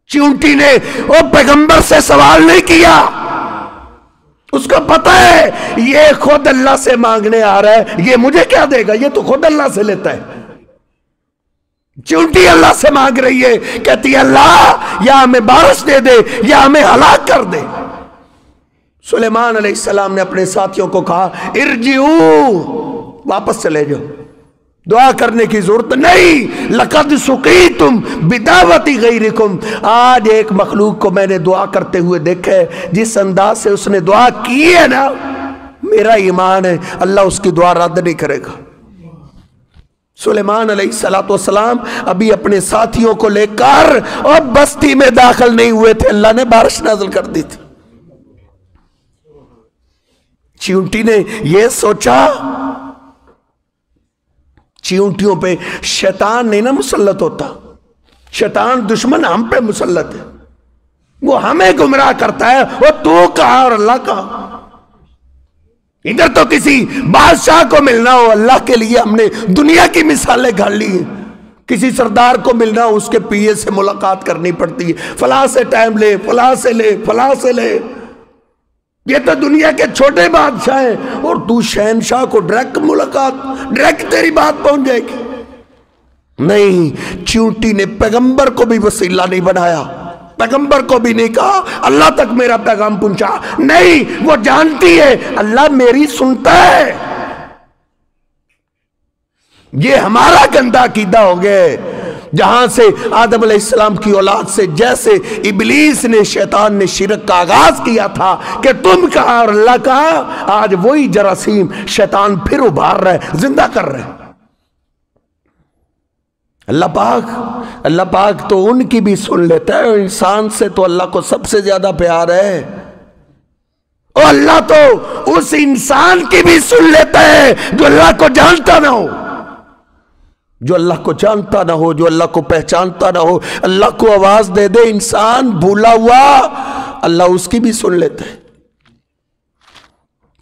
चींटी ने वो पैगंबर से सवाल नहीं किया, उसको पता है ये खुद अल्लाह से मांगने आ रहा है, ये मुझे क्या देगा, ये तो खुद अल्लाह से लेता है। चींटी अल्लाह से मांग रही है, कहती है अल्लाह या हमें बारिश दे दे या हमें हलाक कर दे। सुलेमान अलैहिस्सलाम ने अपने साथियों को कहा, इरजिऊ, वापस चले जाओ, दुआ करने की जरूरत नहीं। लक़द सुक़ीतुम बिदावती गैरिकुम, आज एक मखलूक को मैंने दुआ करते हुए देखा है, जिस अंदाज से उसने दुआ की है ना, मेरा ईमान है अल्लाह उसकी दुआ रद्द नहीं करेगा। सुलेमान अलैहिस्सलातु वस्सलाम अभी अपने साथियों को लेकर और बस्ती में दाखिल नहीं हुए थे, अल्लाह ने बारिश नाज़िल कर दी थी। चींटी ने यह सोचा, चींटियों पे शैतान नहीं ना मुसल्लत होता, शैतान दुश्मन हम पे मुसल्लत है, वो हमें गुमराह करता है। वो तू कहा और अल्लाह कहा। इधर तो किसी बादशाह को मिलना हो, अल्लाह के लिए हमने दुनिया की मिसालें घाल ली हैं। किसी सरदार को मिलना, उसके पीए से मुलाकात करनी पड़ती है, फलां से टाइम ले, फलां से ले, फलां से ले। ये तो दुनिया के छोटे बादशाह हैं, और तू शहनशाह को डायरेक्ट मुलाकात, डायरेक्ट तेरी बात पहुंच जाएगी। नहीं, चींटी ने पैगंबर को भी वसीला नहीं बनाया, पैगंबर को भी नहीं कहा अल्लाह तक मेरा पैगाम पहुंचा। नहीं, वो जानती है अल्लाह मेरी सुनता है। ये हमारा गंदा अकीदा हो गया, जहां से आदम अलैहिस्सलाम की औलाद से जैसे इब्लीस ने, शैतान ने शिरक का आगाज किया था कि तुम कहा और अल्लाह कहा, आज वही जरासीम शैतान फिर उभार रहे, जिंदा कर रहे। अल्लाह पाक तो उनकी भी सुन लेता है, इंसान से तो अल्लाह को सबसे ज्यादा प्यार है, और अल्लाह तो उस इंसान की भी सुन लेता है जो अल्लाह को जानता ना हो, जो अल्लाह को जानता ना हो, जो अल्लाह को पहचानता ना हो। अल्लाह को आवाज दे दे इंसान भूला हुआ, अल्लाह उसकी भी सुन लेता है।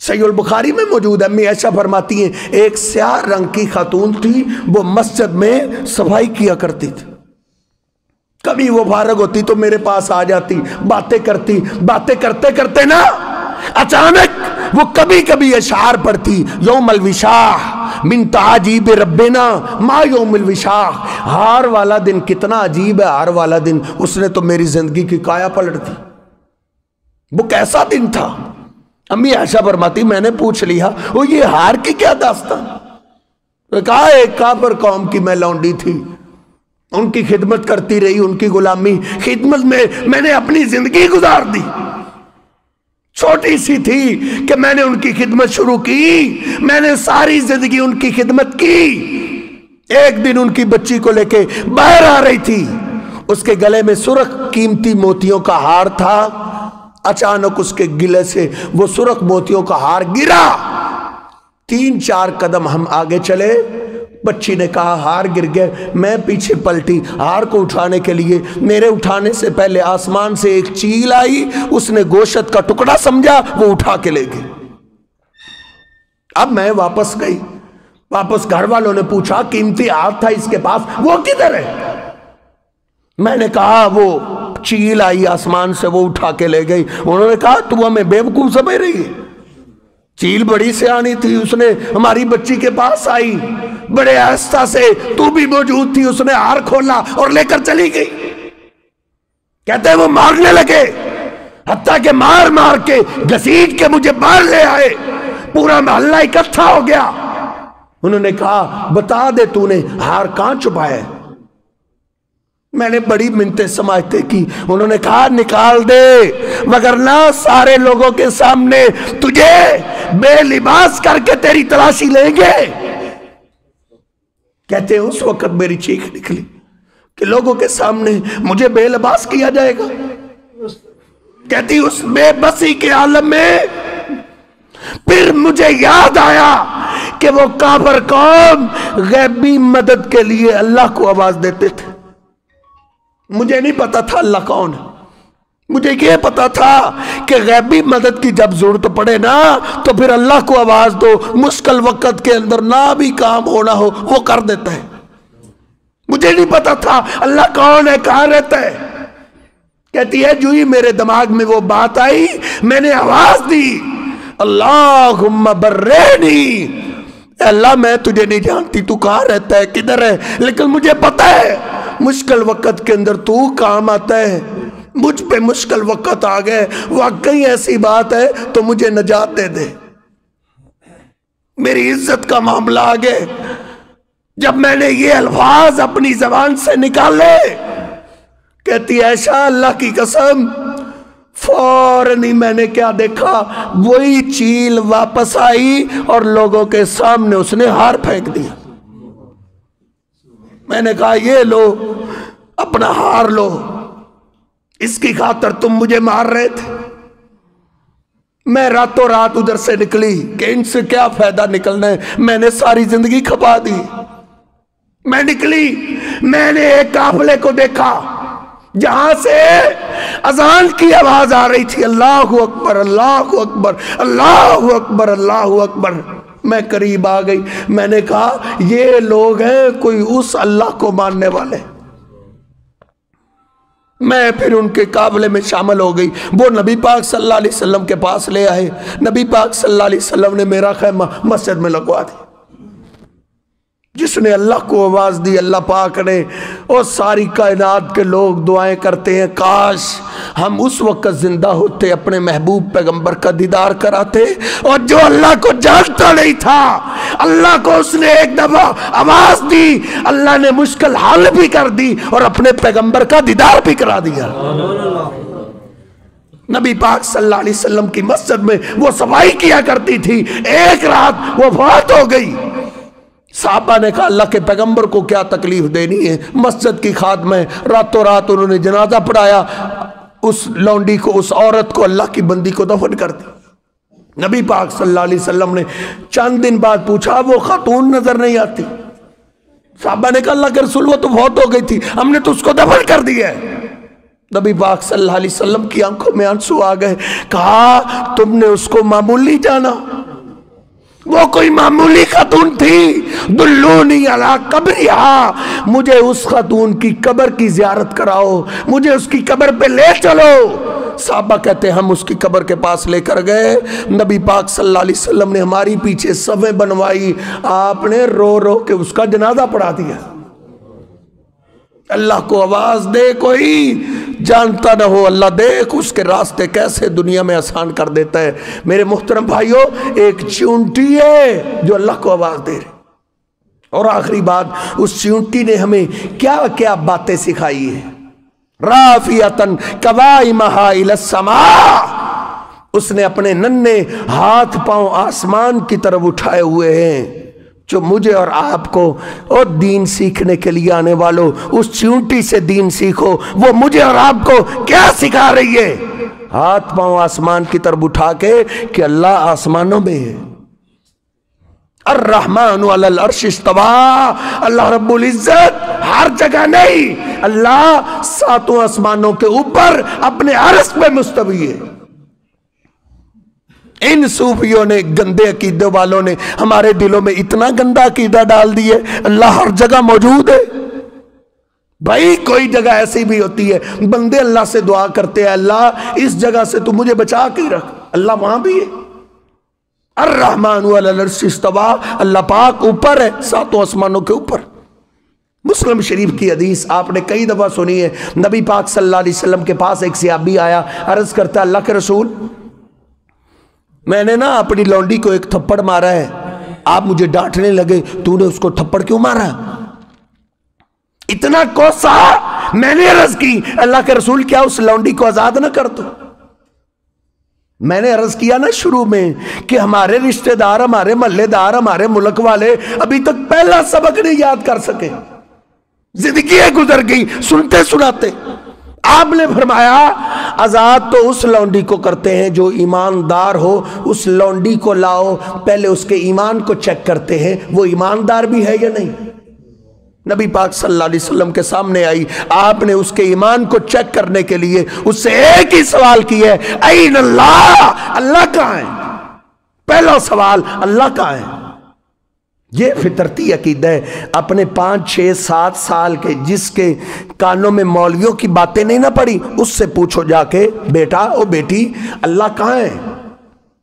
सहीह बुखारी में मौजूद है, अम्मी ऐसा फरमाती हैं, एक स्याह रंग की खातून थी, वो मस्जिद में सफाई किया करती थी। कभी वो फारग होती तो मेरे पास आ जाती, बातें करती, बातें करते करते ना अचानक वो कभी कभी अशार पढ़ती, यौमल विशाह मिन ताजीब रब्बिना मा यौमुल विशाह, हार वाला दिन कितना अजीब है, हार वाला दिन, उसने तो मेरी जिंदगी की काया पलट दी। वो कैसा दिन था? अम्मी आयशा फरमाती, मैंने पूछ लिया वो ये हार की क्या दास्तान? तो कहा एक काफिर कौम की मैं लौंडी थी, उनकी खिदमत करती रही, उनकी गुलामी खिदमत में मैंने अपनी जिंदगी गुजार दी। छोटी सी थी कि मैंने उनकी खिदमत शुरू की, मैंने सारी जिंदगी उनकी खिदमत की। एक दिन उनकी बच्ची को लेके बाहर आ रही थी, उसके गले में सुर्ख कीमती मोतियों का हार था। अचानक उसके गिले से वो सुर्ख मोतियों का हार गिरा। 3-4 कदम हम आगे चले, बच्ची ने कहा हार गिर गए। मैं पीछे पलटी हार को उठाने के लिए, मेरे उठाने से पहले आसमान से एक चील आई, उसने गोश्त का टुकड़ा समझा, वो उठा के ले गई। अब मैं वापस गई, वापस घर वालों ने पूछा कीमती हार था इसके पास, वो किधर है? मैंने कहा वो चील आई आसमान से, वो उठा के ले गई। उन्होंने कहा तू हमें बेवकूफ समझ रही है? चील बड़ी सियानी थी, उसने हमारी बच्ची के पास आई, बड़े आस्था से, तू भी मौजूद थी, उसने हार खोला और लेकर चली गई। कहते हैं वो मारने लगे, हत्ता के मार मार के घसीट के मुझे बाहर ले आए, पूरा मोहल्ला इकट्ठा हो गया। उन्होंने कहा बता दे तूने हार कहां छुपाया है? मैंने बड़ी मिन्नतें समाजते की। उन्होंने कहा निकाल दे, मगर ना सारे लोगों के सामने तुझे बेलिबास करके तेरी तलाशी लेंगे। कहते हैं उस वक्त मेरी चीख निकली कि लोगों के सामने मुझे बेलिबास किया जाएगा। कहती उस बेबसी के आलम में फिर मुझे याद आया कि वो काफिर कौम गैबी मदद के लिए अल्लाह को आवाज देते थे। मुझे नहीं पता था अल्लाह कौन है, मुझे ये पता था कि गैबी मदद की जब जरूरत पड़े ना तो फिर अल्लाह को आवाज दो, मुश्किल वक्त के अंदर ना भी काम होना हो वो कर देता है। मुझे नहीं पता था अल्लाह कौन है, कहां रहता है। कहती है जो ही मेरे दिमाग में वो बात आई, मैंने आवाज दी अल्लाहुम्मा बर्रेनी, अल्लाह मैं तुझे नहीं जानती तू कहां रहता है, किधर है, लेकिन मुझे पता है मुश्किल वक्त के अंदर तू काम आता है। मुझ पे मुश्किल वक्त आ गए, वाकई ऐसी बात है तो मुझे नजात दे दे, मेरी इज्जत का मामला आ गया। जब मैंने ये अल्फाज अपनी जबान से निकाले, कहती ऐशा अल्लाह की कसम फौरन ही मैंने क्या देखा, वही चील वापस आई और लोगों के सामने उसने हार फेंक दिया। मैंने कहा ये लो अपना हार लो, इसकी खातर तुम मुझे मार रहे थे। मैं रातों रात उधर से निकली कि इनसे क्या फायदा निकलना है, मैंने सारी जिंदगी खपा दी। मैं निकली, मैंने एक काफिले को देखा जहां से अजान की आवाज आ रही थी, अल्लाहु अकबर अल्लाहु अकबर अल्लाहु अकबर अल्लाहु अकबर। میں قریب آ گئی، میں نے کہا یہ لوگ ہیں کوئی اس اللہ کو ماننے والے۔ میں پھر ان کے قابلے میں شامل ہو گئی۔ وہ نبی پاک صلی اللہ علیہ وسلم کے پاس لے آئے، نبی پاک صلی اللہ علیہ وسلم نے میرا خیمہ مسجد میں لگوا دیا۔ جس نے اللہ کو آواز دی، اللہ پاک نے، اور ساری کائنات کے لوگ دعائیں کرتے ہیں کاش ہم اس وقت زندہ ہوتے، اپنے محبوب پیغمبر کا دیدار کراتے۔ اور جو اللہ کو جانتا نہیں تھا، اللہ کو اس نے ایک دفعہ آواز دی، اللہ نے مشکل حل بھی کر دی اور اپنے پیغمبر کا دیدار بھی کرا دیا۔ نبی پاک صلی اللہ علیہ وسلم کی مسجد میں وہ صفائی کیا کرتی تھی، ایک رات وہ فوت ہو گئی۔ صحابہ نے کہا اللہ کے پیغمبر کو کیا تکلیف دینی ہے، مسجد کی خادمہ ہے، راتوں رات انہوں نے جنازہ پڑھایا، اس لونڈی کو، اس عورت کو، اللہ کی بندی کو دفن کر دی۔ نبی پاک صلی اللہ علیہ وسلم نے چند دن بعد پوچھا وہ خاتون نظر نہیں آتی؟ صحابہ نے کہا اللہ کے رسول وہ تو فوت ہو گئی تھی، ہم نے تو اس کو دفن کر دیا ہے۔ نبی پاک صلی اللہ علیہ وسلم کی آنکھوں میں آنسو آ گئے، کہا تم نے اس کو معمولی جانا، وہ کوئی معمولی خاتون تھی، دلونی علی قبرہا، مجھے اس خاتون کی قبر کی زیارت کراؤ، مجھے اس کی قبر پہ لے چلو۔ صحابہ کہتے ہیں ہم اس کی قبر کے پاس لے کر گئے، نبی پاک صلی اللہ علیہ وسلم نے ہماری پیچھے صفیں بنوائی، آپ نے رو رو کے اس کا جنازہ پڑھا دیا۔ اللہ کو آواز دے، کوئی جانتا نہ ہو، اللہ دیکھ اس کے راستے کیسے دنیا میں آسان کر دیتا ہے۔ میرے محترم بھائیوں، ایک چونٹی ہے جو اللہ کو آواز دے رہے۔ اور آخری بات، اس چونٹی نے ہمیں کیا کیا باتیں سکھائی ہیں۔ رافعۃً قوائمہا الی السماء، اس نے اپنے ننھے ہاتھ پاؤں آسمان کی طرف اٹھائے ہوئے ہیں۔ جو مجھے اور آپ کو اور دین سیکھنے کے لیے آنے والوں، اس چونٹی سے دین سیکھو۔ وہ مجھے اور آپ کو کیا سکھا رہی ہے؟ ہاتھ پاؤں آسمان کی طرف اٹھا کے کہ اللہ آسمانوں میں ہے۔ الرحمن علی العرش استویٰ، اللہ رب العزت ہر جگہ نہیں، اللہ ساتوں آسمانوں کے اوپر اپنے عرش پہ مستوی ہے۔ ان صوفیوں نے، گندے عقیدے والوں نے ہمارے دلوں میں اتنا گندا عقیدہ ڈال دی ہے اللہ ہر جگہ موجود ہے۔ بھائی کوئی جگہ ایسی بھی ہوتی ہے بندے اللہ سے دعا کرتے ہیں اللہ اس جگہ سے تو مجھے بچا کے رکھ، اللہ وہاں بھی ہے۔ الرحمن علی العرش استویٰ، اللہ پاک اوپر ہے، ساتوں آسمانوں کے اوپر۔ مسلم شریف کی حدیث آپ نے کئی دفعہ سنی ہے، نبی پاک صلی اللہ علیہ وسلم کے پاس ایک صحابی آیا، عرض کرتا اللہ کے رسول میں نے نا اپنی لونڈی کو ایک تھپڑ مارا ہے، آپ مجھے ڈانٹنے لگے تو نے اس کو تھپڑ کیوں مارا؟ اتنا کوسا۔ میں نے عرض کی اللہ کے رسول کیا اس لونڈی کو آزاد نہ کر دو؟ میں نے عرض کیا نا شروع میں کہ ہمارے رشتہ دار، ہمارے محلے دار، ہمارے ملک والے ابھی تک پہلا سبق نہیں یاد کر سکے، زندگی گزر گئی سنتے سناتے۔ آپ نے فرمایا آزاد تو اس لونڈی کو کرتے ہیں جو ایماندار ہو، اس لونڈی کو لاؤ، پہلے اس کے ایمان کو چیک کرتے ہیں وہ ایماندار بھی ہے یا نہیں۔ نبی پاک صلی اللہ علیہ وسلم کے سامنے آئی، آپ نے اس کے ایمان کو چیک کرنے کے لیے اس سے ایک ہی سوال کیا ہے، این اللہ، اللہ کہاں ہے؟ پہلا سوال اللہ کہاں ہے؟ یہ فطرتی عقیدہ ہے۔ اپنے 5 6 7 سال کے جس کے کانوں میں مولویوں کی باتیں نہیں نہ پڑی، اس سے پوچھو جا کے بیٹا او بیٹی اللہ کہاں ہے؟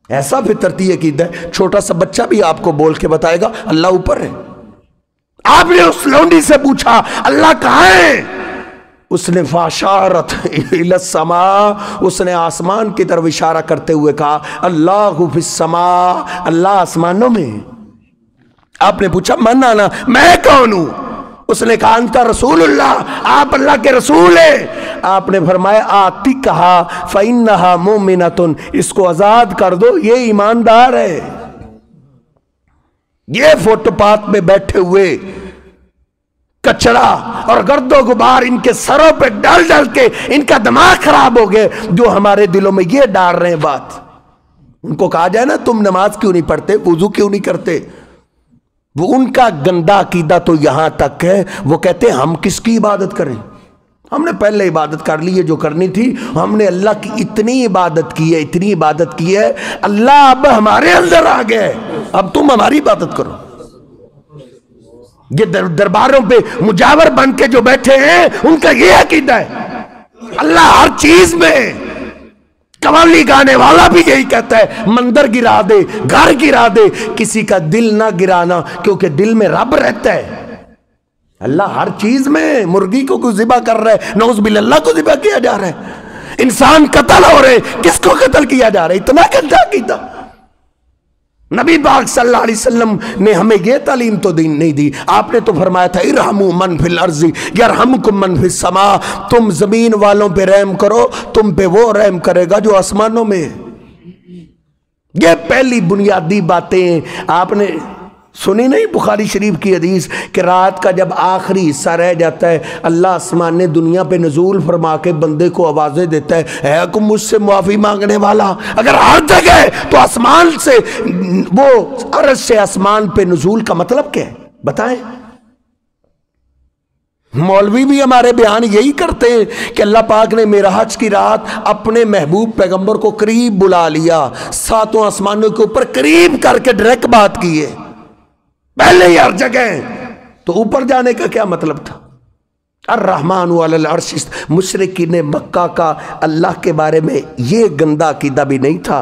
ایسا فطرتی عقیدہ ہے، چھوٹا سا بچہ بھی آپ کو بول کے بتائے گا اللہ اوپر ہے۔ آپ نے اس لونڈی سے پوچھا اللہ کہاں ہے؟ اس نے فاشارت الی السماء، اس نے آسمان کی طرف اشارہ کرتے ہوئے کہا اللہ فی السماء، اللہ آسمانوں میں۔ آپ نے پوچھا من آنا، میں کون ہوں؟ اس نے کہا انت رسول اللہ، آپ اللہ کے رسول ہیں۔ آپ نے فرمایا آتی کہا فإنہا مومنۃ، اس کو آزاد کر دو، یہ ایماندار ہے۔ یہ فٹ پاتھ میں بیٹھے ہوئے کچرا اور گرد و غبار ان کے سروں پہ ڈال ڈال کے ان کا دماغ خراب ہو گئے، جو ہمارے دلوں میں یہ ڈال رہے ہیں بات۔ ان کو کہا جائے نا تم نماز کیوں نہیں پڑھتے، وضو کیوں نہیں کرتے، وہ ان کا گندا عقیدہ تو یہاں تک ہے وہ کہتے ہیں ہم کس کی عبادت کریں، ہم نے پہلے عبادت کر لی ہے جو کرنی تھی، ہم نے اللہ کی اتنی عبادت کی ہے، اتنی عبادت کی ہے، اللہ اب ہمارے اندر آ گئے۔ अब तुम हमारी इबादत करो। ये दरबारों पे मुजावर बन के जो बैठे हैं उनका ये अकीदा है, अल्लाह हर चीज में। कव्वाली गाने वाला भी यही कहता है, मंदिर गिरा दे, घर गिरा दे, किसी का दिल ना गिराना, क्योंकि दिल में रब रहता है। अल्लाह हर चीज में। मुर्गी को ज़िबा कर रहा है, नौज़ बिल्लाह को ज़िबा किया जा रहा है। इंसान कत्ल हो रहे, किसको कत्ल किया जा रहा है? इतना गंदा कीता। नबी पाक सल्लल्लाहु अलैहि वसल्लम ने हमें यह तालीम तो नहीं दी। आपने तो फरमाया था, इरहमु मन फिल अर्ज़ी यरहमुकुम मन फिस समा। तुम जमीन वालों पे रहम करो, तुम पे वो रहम करेगा जो आसमानों में है। ये पहली बुनियादी बातें आपने सुनी नहीं? बुखारी शरीफ की हदीस कि रात का जब आखिरी हिस्सा रह जाता है, अल्लाह आसमान ने दुनिया पे नजूल फरमा के बंदे को आवाजें देता है को मुझसे मुआफी मांगने वाला। अगर हर जगह तो आसमान से, वो अर्श से आसमान पे नजूल का मतलब क्या है बताएं? मौलवी भी हमारे बयान यही करते हैं कि अल्लाह पाक ने मेराज की रात अपने महबूब पैगंबर को करीब बुला लिया, सातों आसमानों के ऊपर करीब करके डायरेक्ट बात की है। पहले ही हर जगह, तो ऊपर जाने का क्या मतलब था? अर्रहमान अलल अर्श। मुशरिकीन मक्का का अल्लाह के बारे में ये गंदा अकीदा भी नहीं था।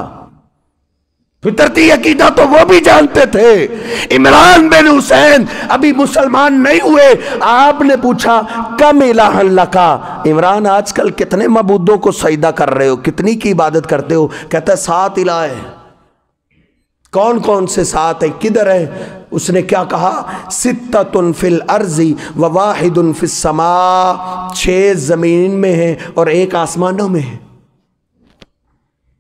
फितरती अकीदा तो वो भी जानते थे। इमरान बिन हुसैन अभी मुसलमान नहीं हुए, आपने पूछा कम इलाहन लका, इमरान आजकल कितने मबूदों को सजदा कर रहे हो, कितनी की इबादत करते हो? कहता है 7 इलाह है। कौन कौन से 7 है, किधर है? उसने क्या कहा? सित्ततुन फिल अर्जी व वाहिदुन फिस समा। 6 जमीन में है और 1 आसमानों में है।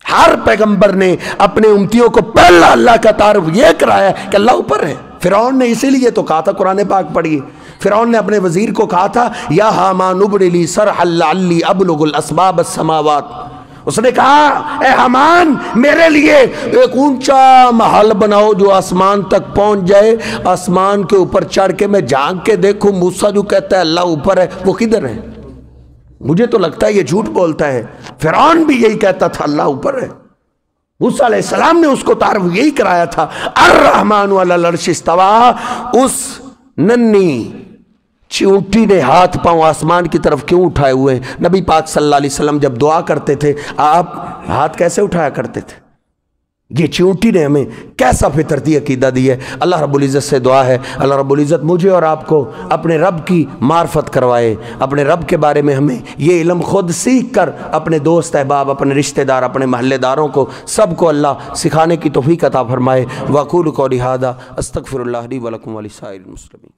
हर पैगंबर ने अपने उम्मतियों को पहला अल्लाह का तारुफ यह कराया कि अल्लाह ऊपर है। फिरौन ने इसीलिए तो कहा था, कुरान पाक पढ़िए, फिरौन ने अपने वजीर को कहा था, या हामान उबरिली सरहल लअल्ली अबलुगुल अस्बाब अस्समावात। उसने कहा, ए हमान मेरे लिए एक ऊंचा महल बनाओ जो आसमान तक पहुंच जाए, आसमान के ऊपर चढ़ के मैं झांक के देखूं मूसा जो कहता है अल्लाह ऊपर है, वो किधर है? मुझे तो लगता है ये झूठ बोलता है। फिरौन भी यही कहता था अल्लाह ऊपर है। मूसा अलैहिस्सलाम ने उसको तारुफ यही कराया था, अर्रहमान अलल अर्श इस्तवा। उस नन्ही चींटी ने हाथ पांव आसमान की तरफ क्यों उठाए हुए हैं? नबी पाक सल्लल्लाहु अलैहि वसल्लम जब दुआ करते थे, आप हाथ कैसे उठाया करते थे? ये चींटी ने हमें कैसा फितरती अकीदा दी है। अल्लाह रब्बुल इज़्ज़त से दुआ है, अल्लाह रब्बुल इज़्ज़त मुझे और आपको अपने रब की मार्फत करवाए, अपने रब के बारे में हमें ये इल्म खुद सीख कर अपने दोस्त अहबाब, अपने रिश्तेदार, अपने महल्लेदारों को सबको अल्लाह सिखाने की तौफीक अता फरमाए। वक़ूलु क़ौली हाज़ा अस्तग़फ़िरुल्लाह ली व लकुम व लिसाइरिल मुस्लिमीन।